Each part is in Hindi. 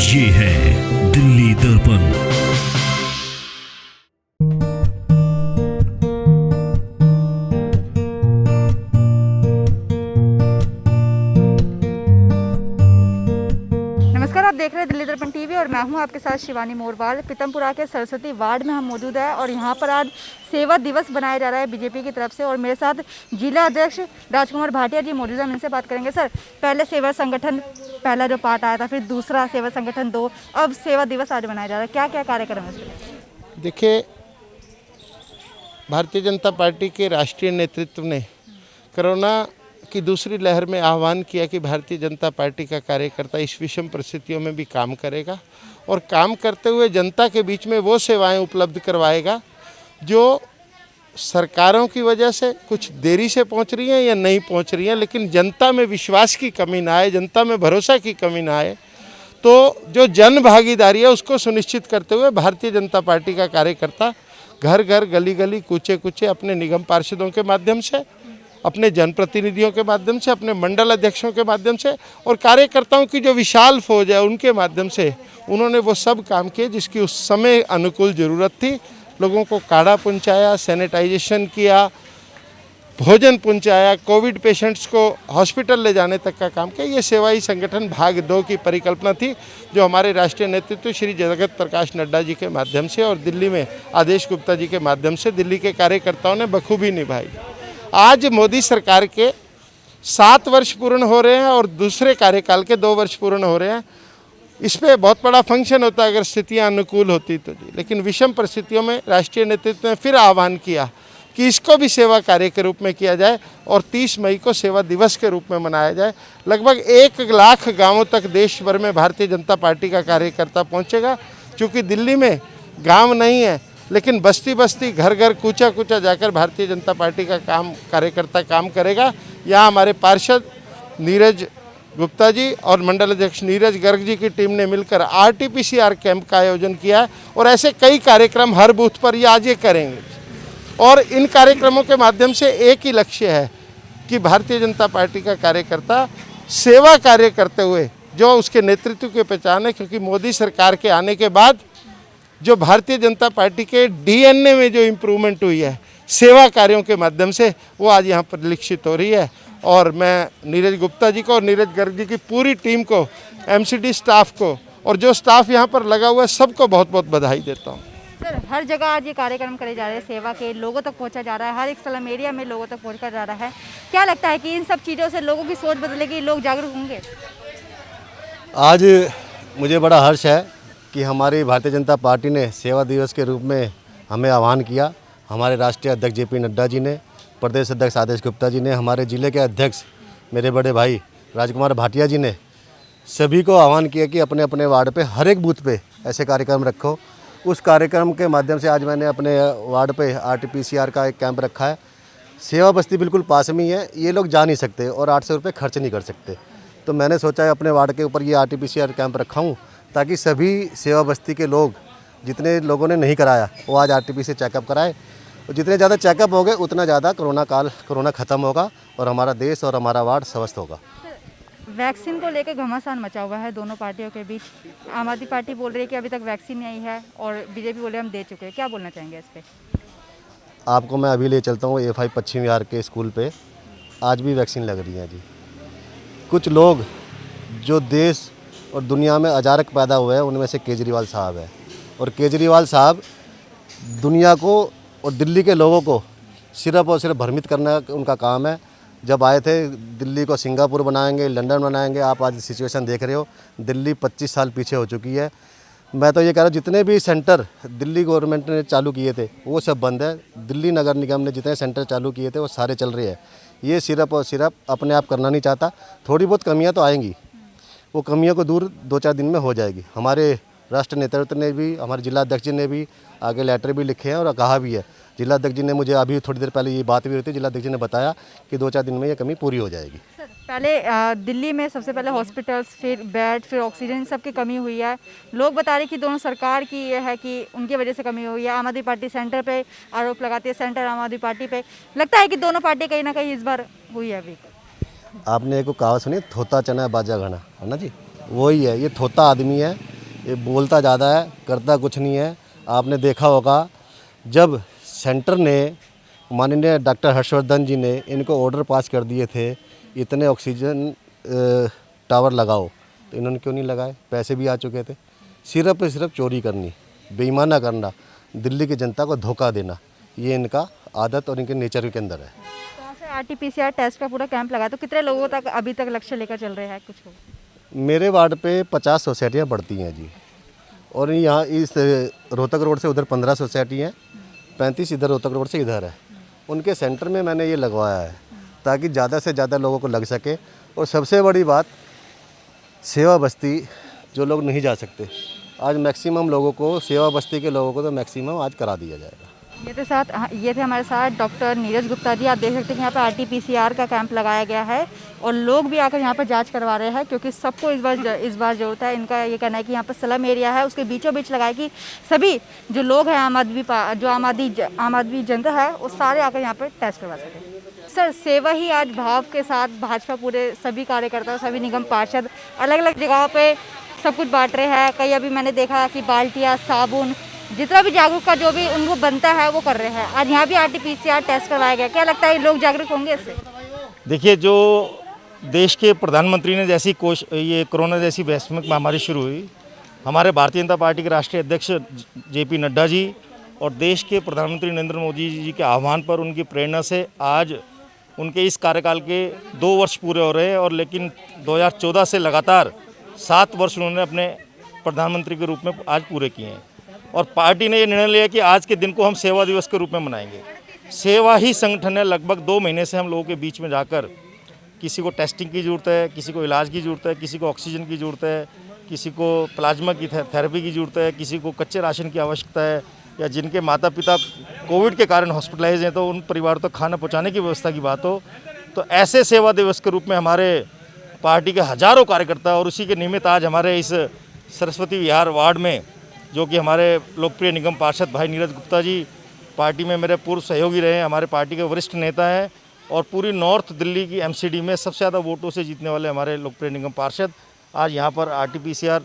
ये है दिल्ली दर्पण। नमस्कार, आप देख रहे हैं दिल्ली दर्पण टीवी और मैं हूं आपके साथ शिवानी मोरवाल। पीतमपुरा के सरस्वती वार्ड में हम मौजूद है और यहां पर आज सेवा दिवस बनाया जा रहा है बीजेपी की तरफ से। और मेरे साथ जिला अध्यक्ष राजकुमार भाटिया जी मौजूद हैं, हम इनसे बात करेंगे। सर, पहले सेवा संगठन पहला जो पार्ट आया था, फिर दूसरा सेवा संगठन 2, अब सेवा दिवस आज मनाया जा रहा है, क्या क्या कार्यक्रम है इसमें? देखिए, भारतीय जनता पार्टी के राष्ट्रीय नेतृत्व ने कोरोना की दूसरी लहर में आह्वान किया कि भारतीय जनता पार्टी का कार्यकर्ता इस विषम परिस्थितियों में भी काम करेगा और काम करते हुए जनता के बीच में वो सेवाएं उपलब्ध करवाएगा जो सरकारों की वजह से कुछ देरी से पहुंच रही हैं या नहीं पहुंच रही हैं, लेकिन जनता में विश्वास की कमी ना आए, जनता में भरोसा की कमी ना आए। तो जो जन भागीदारी है उसको सुनिश्चित करते हुए भारतीय जनता पार्टी का कार्यकर्ता घर घर, गली गली, कूचे कूचे अपने निगम पार्षदों के माध्यम से, अपने जनप्रतिनिधियों के माध्यम से, अपने मंडल अध्यक्षों के माध्यम से और कार्यकर्ताओं की जो विशाल फौज है उनके माध्यम से उन्होंने वो सब काम किए जिसकी उस समय अनुकूल ज़रूरत थी। लोगों को काढ़ा पहुंचाया, सैनिटाइजेशन किया, भोजन पहुंचाया, कोविड पेशेंट्स को हॉस्पिटल ले जाने तक का काम किया। ये सेवाई संगठन भाग 2 की परिकल्पना थी जो हमारे राष्ट्रीय नेतृत्व श्री जगत प्रकाश नड्डा जी के माध्यम से और दिल्ली में आदेश गुप्ता जी के माध्यम से दिल्ली के कार्यकर्ताओं ने बखूबी निभाई। आज मोदी सरकार के 7 वर्ष पूर्ण हो रहे हैं और दूसरे कार्यकाल के 2 वर्ष पूर्ण हो रहे हैं। इस पर बहुत बड़ा फंक्शन होता है अगर स्थितियां अनुकूल होती तो जी, लेकिन विषम परिस्थितियों में राष्ट्रीय नेतृत्व ने फिर आह्वान किया कि इसको भी सेवा कार्य के रूप में किया जाए और 30 मई को सेवा दिवस के रूप में मनाया जाए। लगभग 1 लाख गाँवों तक देश भर में भारतीय जनता पार्टी का कार्यकर्ता पहुँचेगा। चूँकि दिल्ली में गाँव नहीं है, लेकिन बस्ती बस्ती, घर घर, कूचा कूचा जाकर भारतीय जनता पार्टी का कार्यकर्ता काम करेगा। यहाँ हमारे पार्षद नीरज गुप्ता जी और मंडल अध्यक्ष नीरज गर्ग जी की टीम ने मिलकर RT-PCR कैंप का आयोजन किया है और ऐसे कई कार्यक्रम हर बूथ पर ये आज ये करेंगे। और इन कार्यक्रमों के माध्यम से एक ही लक्ष्य है कि भारतीय जनता पार्टी का कार्यकर्ता सेवा कार्य करते हुए जो उसके नेतृत्व की पहचान है, क्योंकि मोदी सरकार के आने के बाद जो भारतीय जनता पार्टी के DNA में जो इम्प्रूवमेंट हुई है सेवा कार्यों के माध्यम से, वो आज यहाँ परिलक्षित हो रही है। और मैं नीरज गुप्ता जी को और नीरज गर्ग जी की पूरी टीम को, MCD स्टाफ को और जो स्टाफ यहाँ पर लगा हुआ है सबको बहुत बहुत बधाई देता हूँ। सर, हर जगह आज ये कार्यक्रम करे जा रहे हैं, सेवा के लोगों तक पहुंचा जा रहा है, हर एक स्लम एरिया में लोगों तक पहुंचा जा रहा है। क्या लगता है कि इन सब चीज़ों से लोगों की सोच बदलेगी, लोग जागरूक होंगे? आज मुझे बड़ा हर्ष है कि हमारी भारतीय जनता पार्टी ने सेवा दिवस के रूप में हमें आह्वान किया। हमारे राष्ट्रीय अध्यक्ष JP नड्डा जी ने, प्रदेश अध्यक्ष आदेश गुप्ता जी ने, हमारे ज़िले के अध्यक्ष मेरे बड़े भाई राजकुमार भाटिया जी ने सभी को आह्वान किया कि अपने अपने वार्ड पे हर एक बूथ पे ऐसे कार्यक्रम रखो। उस कार्यक्रम के माध्यम से आज मैंने अपने वार्ड पे RT-PCR का एक कैंप रखा है। सेवा बस्ती बिल्कुल पास में ही है, ये लोग जा नहीं सकते और 800 रुपये खर्च नहीं कर सकते, तो मैंने सोचा है अपने वार्ड के ऊपर ये RT-PCR कैंप रखा हूँ ताकि सभी सेवा बस्ती के लोग, जितने लोगों ने नहीं कराया वो आज RT-PCR चेकअप कराए। और जितने ज़्यादा चेकअप हो गए उतना ज़्यादा कोरोना ख़त्म होगा और हमारा देश और हमारा वार्ड स्वस्थ होगा। वैक्सीन को लेकर घमासान मचा हुआ है दोनों पार्टियों के बीच। आम आदमी पार्टी बोल रही है कि अभी तक वैक्सीन नहीं आई है और बीजेपी बोले हम दे चुके हैं। क्या बोलना चाहेंगे इस पर? आपको मैं अभी ले चलता हूँ A5 पश्चिम विहार के स्कूल पे, आज भी वैक्सीन लग रही है जी। कुछ लोग जो देश और दुनिया में अजारक पैदा हुए हैं उनमें से केजरीवाल साहब है, और केजरीवाल साहब दुनिया को और दिल्ली के लोगों को सिर्फ और सिर्फ भ्रमित करना उनका काम है। जब आए थे दिल्ली को सिंगापुर बनाएंगे, लंदन बनाएंगे, आप आज सिचुएशन देख रहे हो, दिल्ली 25 साल पीछे हो चुकी है। मैं तो ये कह रहा हूँ जितने भी सेंटर दिल्ली गवर्नमेंट ने चालू किए थे वो सब बंद है। दिल्ली नगर निगम ने जितने सेंटर चालू किए थे वो सारे चल रहे हैं। ये सिर्फ और सिर्फ अपने आप करना नहीं चाहता, थोड़ी बहुत कमियाँ तो आएंगी, वो कमियों को दूर 2-4 दिन में हो जाएगी। हमारे राष्ट्रीय नेतृत्व ने भी, हमारे जिला अध्यक्ष जी ने भी आगे लेटर भी लिखे हैं और कहा भी है। जिला अध्यक्ष जी ने मुझे अभी थोड़ी देर पहले ये बात भी हुई थी, जिला अध्यक्ष जी ने बताया कि 2-4 दिन में ये कमी पूरी हो जाएगी। सर, पहले दिल्ली में सबसे पहले हॉस्पिटल्स, फिर बेड, फिर ऑक्सीजन, सब की कमी हुई है। लोग बता रहे कि दोनों सरकार की ये है कि उनकी वजह से कमी हुई है। आम आदमी पार्टी सेंटर पे आरोप लगाती है, सेंटर आम आदमी पार्टी पे। लगता है कि दोनों पार्टी कहीं ना कहीं इस बार हुई है अभी। आपने एक कहावत सुनी, थोता चना बाजा घना, है ना जी, वही है। ये थोता आदमी है ये बोलता ज़्यादा है, करता कुछ नहीं है। आपने देखा होगा जब सेंटर ने, माननीय डॉक्टर हर्षवर्धन जी ने इनको ऑर्डर पास कर दिए थे इतने ऑक्सीजन टावर लगाओ, तो इन्होंने क्यों नहीं लगाए? पैसे भी आ चुके थे। सिर्फ चोरी करनी, बेईमाना करना, दिल्ली की जनता को धोखा देना, ये इनका आदत और इनके नेचर के अंदर है। तो यहाँ से आरटीपीसीआर टेस्ट का पूरा कैंप लगा, तो कितने लोगों तक अभी तक लक्ष्य लेकर चल रहे हैं कुछ लोग? मेरे वार्ड पे 50 सोसाइटियाँ बढ़ती हैं जी, और यहाँ इस रोहतक रोड से उधर 15 सोसाइटी हैं, 35 इधर रोहतक रोड से इधर है। उनके सेंटर में मैंने ये लगवाया है ताकि ज़्यादा से ज़्यादा लोगों को लग सके। और सबसे बड़ी बात, सेवा बस्ती जो लोग नहीं जा सकते, आज मैक्सिमम लोगों को, सेवा बस्ती के लोगों को तो मैक्सिमम आज करा दिया जाएगा। ये थे हमारे साथ डॉक्टर नीरज गुप्ता जी। आप देख सकते हैं कि यहाँ पर आरटीपीसीआर का कैंप लगाया गया है और लोग भी आकर यहाँ पर जांच करवा रहे हैं, क्योंकि सबको इस बार ज़रूरत है। इनका ये कहना है कि यहाँ पर स्लम एरिया है, उसके बीचों बीच लगाए कि सभी जो लोग हैं आम आदमी जनता है वो सारे आकर यहाँ पर टेस्ट करवा सकें। सर, सेवा ही आज भाव के साथ भाजपा पूरे सभी कार्यकर्ता, सभी निगम पार्षद अलग अलग जगहों पर सब कुछ बांट रहे हैं। कई अभी मैंने देखा कि बाल्टियाँ, साबुन, जितना भी जागरूक का जो भी उनको बनता है वो कर रहे हैं। आज यहाँ भी आरटीपीसीआर टेस्ट करवाया गया, क्या लगता है लोग जागरूक होंगे इससे? देखिए, जो देश के प्रधानमंत्री ने जैसी ये कोरोना जैसी वैश्विक महामारी शुरू हुई, हमारे भारतीय जनता पार्टी के राष्ट्रीय अध्यक्ष जेपी नड्डा जी और देश के प्रधानमंत्री नरेंद्र मोदी जी के आह्वान पर, उनकी प्रेरणा से आज उनके इस कार्यकाल के 2 वर्ष पूरे हो रहे हैं। और लेकिन 2014 से लगातार 7 वर्ष उन्होंने अपने प्रधानमंत्री के रूप में आज पूरे किए हैं। और पार्टी ने ये निर्णय लिया कि आज के दिन को हम सेवा दिवस के रूप में मनाएंगे। सेवा ही संगठन है। लगभग 2 महीने से हम लोगों के बीच में जाकर, किसी को टेस्टिंग की ज़रूरत है, किसी को इलाज की ज़रूरत है, किसी को ऑक्सीजन की ज़रूरत है, किसी को प्लाज्मा की थेरेपी की ज़रूरत है, किसी को कच्चे राशन की आवश्यकता है, या जिनके माता पिता कोविड के कारण हॉस्पिटलाइज हैं तो उन परिवारों तक खाना पहुँचाने की व्यवस्था की बात हो, तो ऐसे सेवा दिवस के रूप में हमारे पार्टी के हज़ारों कार्यकर्ता, और उसी के निमित्त आज हमारे इस सरस्वती विहार वार्ड में, जो कि हमारे लोकप्रिय निगम पार्षद भाई नीरज गुप्ता जी पार्टी में मेरे पूर्व सहयोगी रहे, हमारे पार्टी के वरिष्ठ नेता हैं, और पूरी नॉर्थ दिल्ली की एमसीडी में सबसे ज़्यादा वोटों से जीतने वाले हमारे लोकप्रिय निगम पार्षद आज यहाँ पर आरटीपीसीआर,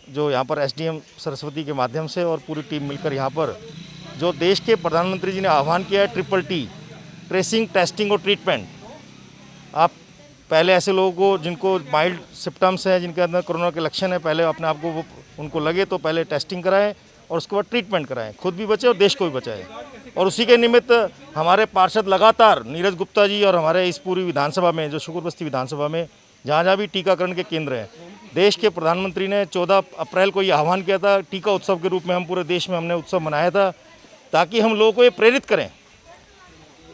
जो यहाँ पर एसडीएम सरस्वती के माध्यम से और पूरी टीम मिलकर यहाँ पर, जो देश के प्रधानमंत्री जी ने आह्वान किया है, TTT, ट्रेसिंग, टेस्टिंग और ट्रीटमेंट। आप पहले ऐसे लोगों को जिनको माइल्ड सिम्टम्स हैं, जिनके अंदर कोरोना के लक्षण हैं, पहले अपने आप को उनको लगे तो पहले टेस्टिंग कराएं और उसके बाद ट्रीटमेंट कराएं, खुद भी बचे और देश को भी बचाएं। और उसी के निमित्त हमारे पार्षद लगातार, नीरज गुप्ता जी और हमारे इस पूरी विधानसभा में, जो शुक्रबस्ती विधानसभा में जहाँ जहाँ भी टीकाकरण के केंद्र हैं, देश के प्रधानमंत्री ने 14 अप्रैल को ये आह्वान किया था, टीका उत्सव के रूप में हम पूरे देश में हमने उत्सव मनाया था, ताकि हम लोगों को ये प्रेरित करें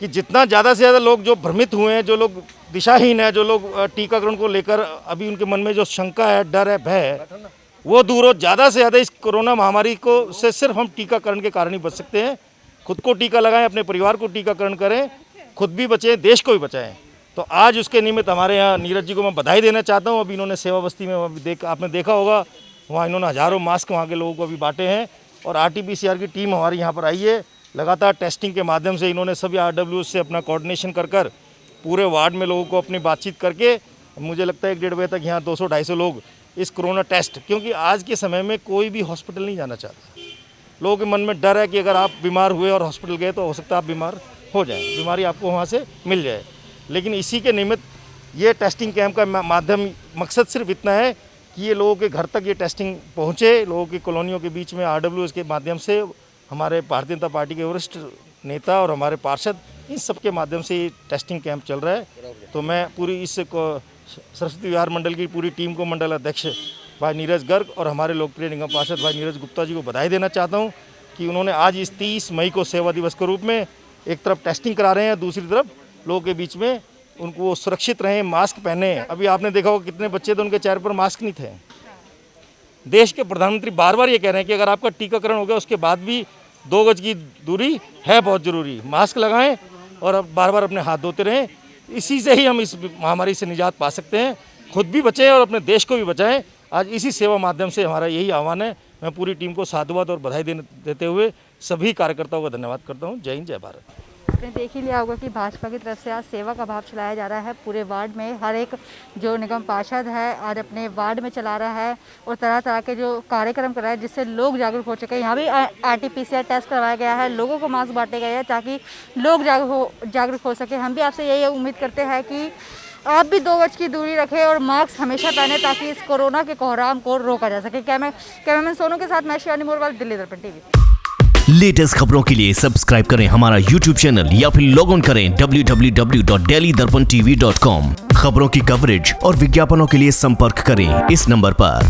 कि जितना ज़्यादा से ज़्यादा लोग जो भ्रमित हुए हैं, जो लोग दिशाहीन है, जो लोग टीकाकरण को लेकर अभी उनके मन में जो शंका है, डर है, भय है, वो दूर हो। ज़्यादा से ज़्यादा इस कोरोना महामारी को से सिर्फ हम टीकाकरण के कारण ही बच सकते हैं। खुद को टीका लगाएं, अपने परिवार को टीकाकरण करें, खुद भी बचें, देश को भी बचाएं। तो आज उसके निमित्त हमारे यहाँ नीरज जी को मैं बधाई देना चाहता हूँ। अभी इन्होंने सेवा बस्ती में आपने देखा होगा, वहाँ इन्होंने हज़ारों मास्क वहाँ के लोगों को अभी बांटे हैं। और आरटीपीसीआर की टीम हमारी यहाँ पर आई है, लगातार टेस्टिंग के माध्यम से इन्होंने सभी RWS से अपना कोऑर्डिनेशन कर पूरे वार्ड में लोगों को अपनी बातचीत करके, मुझे लगता है 1-1.5 बजे तक यहाँ 200-250 लोग इस कोरोना टेस्ट, क्योंकि आज के समय में कोई भी हॉस्पिटल नहीं जाना चाहता। लोगों के मन में डर है कि अगर आप बीमार हुए और हॉस्पिटल गए तो हो सकता है आप बीमार हो जाएं, बीमारी आपको वहाँ से मिल जाए। लेकिन इसी के निमित्त ये टेस्टिंग कैंप का मकसद सिर्फ इतना है कि ये लोगों के घर तक ये टेस्टिंग पहुँचे, लोगों की कॉलोनियों के बीच में RWS के माध्यम से हमारे भारतीय जनता पार्टी के वरिष्ठ नेता और हमारे पार्षद, इन सब के माध्यम से ये टेस्टिंग कैंप चल रहा है। तो मैं पूरी इस सरस्वती विहार मंडल की पूरी टीम को, मंडल अध्यक्ष भाई नीरज गर्ग और हमारे लोकप्रिय निगम पार्षद भाई नीरज गुप्ता जी को बधाई देना चाहता हूं कि उन्होंने आज इस 30 मई को सेवा दिवस के रूप में एक तरफ टेस्टिंग करा रहे हैं, दूसरी तरफ लोगों के बीच में उनको सुरक्षित रहें, मास्क पहने। अभी आपने देखा होगा कितने बच्चे थे उनके चेहरे पर मास्क नहीं थे। देश के प्रधानमंत्री बार बार ये कह रहे हैं कि अगर आपका टीकाकरण हो गया उसके बाद भी 2 गज की दूरी है बहुत ज़रूरी, मास्क लगाएं और अब बार बार अपने हाथ धोते रहें। इसी से ही हम इस महामारी से निजात पा सकते हैं, खुद भी बचें और अपने देश को भी बचाएं। आज इसी सेवा माध्यम से हमारा यही आह्वान है। मैं पूरी टीम को साधुवाद और बधाई देते हुए सभी कार्यकर्ताओं का धन्यवाद करता हूँ। जय हिंद, जय भारत। आपने देख ही लिया होगा कि भाजपा की तरफ से आज सेवा का भाव चलाया जा रहा है पूरे वार्ड में। हर एक जो निगम पार्षद है आज अपने वार्ड में चला रहा है और तरह तरह के जो कार्यक्रम कर रहा है जिससे लोग जागरूक हो चुके हैं। यहाँ भी RT-PCR टेस्ट करवाया गया है, लोगों को मास्क बांटे गए हैं ताकि लोग जागरूक हो सके। हम भी आपसे यही उम्मीद करते हैं कि आप भी 2 गज की दूरी रखें और मास्क हमेशा पहने ताकि इस कोरोना के कोहराम को रोका जा सके। कैमरामैन सोनू के साथ मैं शिवानी मोरवाल, दिल्ली दर्पण टीवी। लेटेस्ट खबरों के लिए सब्सक्राइब करें हमारा YouTube चैनल या फिर लॉग ऑन करें www.delhidarpantv.com। खबरों की कवरेज और विज्ञापनों के लिए संपर्क करें इस नंबर पर।